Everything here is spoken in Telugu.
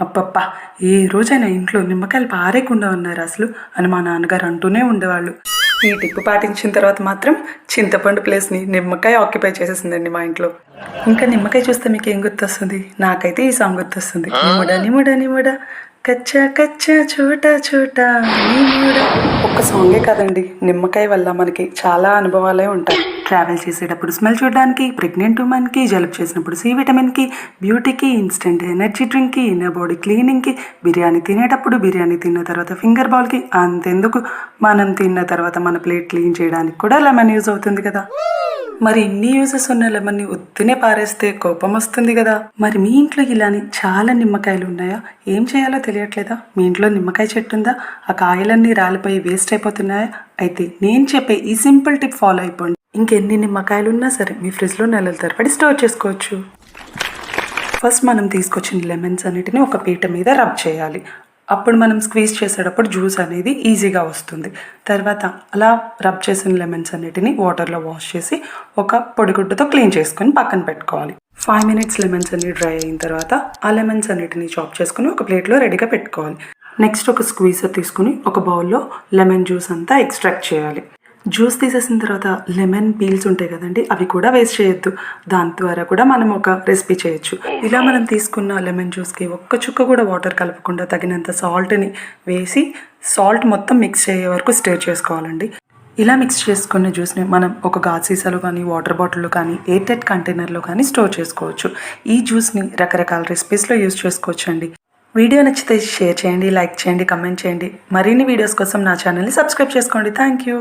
అబ్బబ్బా! ఏ రోజైనా ఇంట్లో నిమ్మకాయలు పారేయకుండా ఉన్నారు అసలు అని మా నాన్నగారు అంటూనే ఉండేవాళ్ళు. ఈ టిప్ పాటించిన తర్వాత మాత్రం చింతపండు ప్లేస్‌ని నిమ్మకాయ ఆక్యుపై చేసేసిందండి మా ఇంట్లో. ఇంకా నిమ్మకాయ చూస్తే మీకేం గుర్తొస్తుంది? నాకైతే ఈ సాంగ్ గుర్తొస్తుంది. నిముడ నిముడ నిముడ కచ్చా కచ్చా చోటా చోటా నిముడ. ఒక్క సాంగే కాదండి, నిమ్మకాయ వల్ల మనకి చాలా అనుభవాలే ఉంటాయి. ట్రావెల్ చేసేటప్పుడు స్మెల్ చూడడానికి, ప్రెగ్నెంట్ ఉమెన్కి, జలుబు చేసినప్పుడు సి విటమిన్కి, బ్యూటీకి, ఇన్స్టెంట్ ఎనర్జీ డ్రింక్కి, ఇన్నర్ బాడీ క్లీనింగ్కి, బిర్యానీ తినేటప్పుడు, బిర్యానీ తిన్న తర్వాత ఫింగర్ బాల్కి, అంతెందుకు మనం తిన్న తర్వాత మన ప్లేట్ క్లీన్ చేయడానికి కూడా లెమన్ యూజ్ అవుతుంది కదా. మరి ఇన్ని యూజెస్ ఉన్న లెమన్ని ఉత్తినే పారేస్తే కోపం వస్తుంది కదా. మరి మీ ఇంట్లో ఇలానే చాలా నిమ్మకాయలు ఉన్నాయా? ఏం చేయాలో తెలియట్లేదా? మీ ఇంట్లో నిమ్మకాయ చెట్టు ఉందా? ఆ కాయలన్నీ రాలిపోయి వేస్ట్ అయిపోతున్నాయా? అయితే నేను చెప్పే ఈ సింపుల్ టిప్ ఫాలో అయిపోండి. ఇంకెన్ని నిమ్మకాయలు ఉన్నా సరే మీ ఫ్రిడ్జ్లో నెలల తరబడి స్టోర్ చేసుకోవచ్చు. ఫస్ట్ మనం తీసుకొచ్చిన లెమన్స్ అన్నిటిని ఒక పీట మీద రబ్ చేయాలి. అప్పుడు మనం స్క్వీజ్ చేసేటప్పుడు జ్యూస్ అనేది ఈజీగా వస్తుంది. తర్వాత అలా రబ్ చేసిన లెమన్స్ అన్నిటిని వాటర్లో వాష్ చేసి ఒక పొడిగుడ్డతో క్లీన్ చేసుకొని పక్కన పెట్టుకోవాలి. 5 minutes లెమన్స్ అన్ని డ్రై అయిన తర్వాత ఆ లెమన్స్ అన్నిటిని చాప్ చేసుకుని ఒక ప్లేట్లో రెడీగా పెట్టుకోవాలి. నెక్స్ట్ ఒక స్క్వీజర్ తీసుకుని ఒక బౌల్లో లెమన్ జ్యూస్ అంతా ఎక్స్ట్రాక్ట్ చేయాలి. జ్యూస్ తీసేసిన తర్వాత లెమన్ పీల్స్ ఉంటాయి కదండి, అవి కూడా వేస్ట్ చేయొద్దు. దాని ద్వారా కూడా మనం ఒక రెసిపీ చేయొచ్చు. ఇలా మనం తీసుకున్న లెమన్ జ్యూస్కి ఒక్క చుక్క కూడా వాటర్ కలపకుండా తగినంత సాల్ట్ని వేసి సాల్ట్ మొత్తం మిక్స్ అయ్యే వరకు స్టిర్ చేసుకోవాలండి. ఇలా మిక్స్ చేసుకున్న జ్యూస్ని మనం ఒక గాజు సీసాలో కానీ, వాటర్ బాటిల్లో కానీ, ఎయిర్ టైట్ కంటైనర్లో కానీ స్టోర్ చేసుకోవచ్చు. ఈ జ్యూస్ని రకరకాల రెసిపీస్లో యూజ్ చేసుకోవచ్చు అండి. వీడియో నచ్చితే షేర్ చేయండి, లైక్ చేయండి, కమెంట్ చేయండి. మరిన్ని వీడియోస్ కోసం నా ఛానల్ని సబ్స్క్రైబ్ చేసుకోండి. Thank you.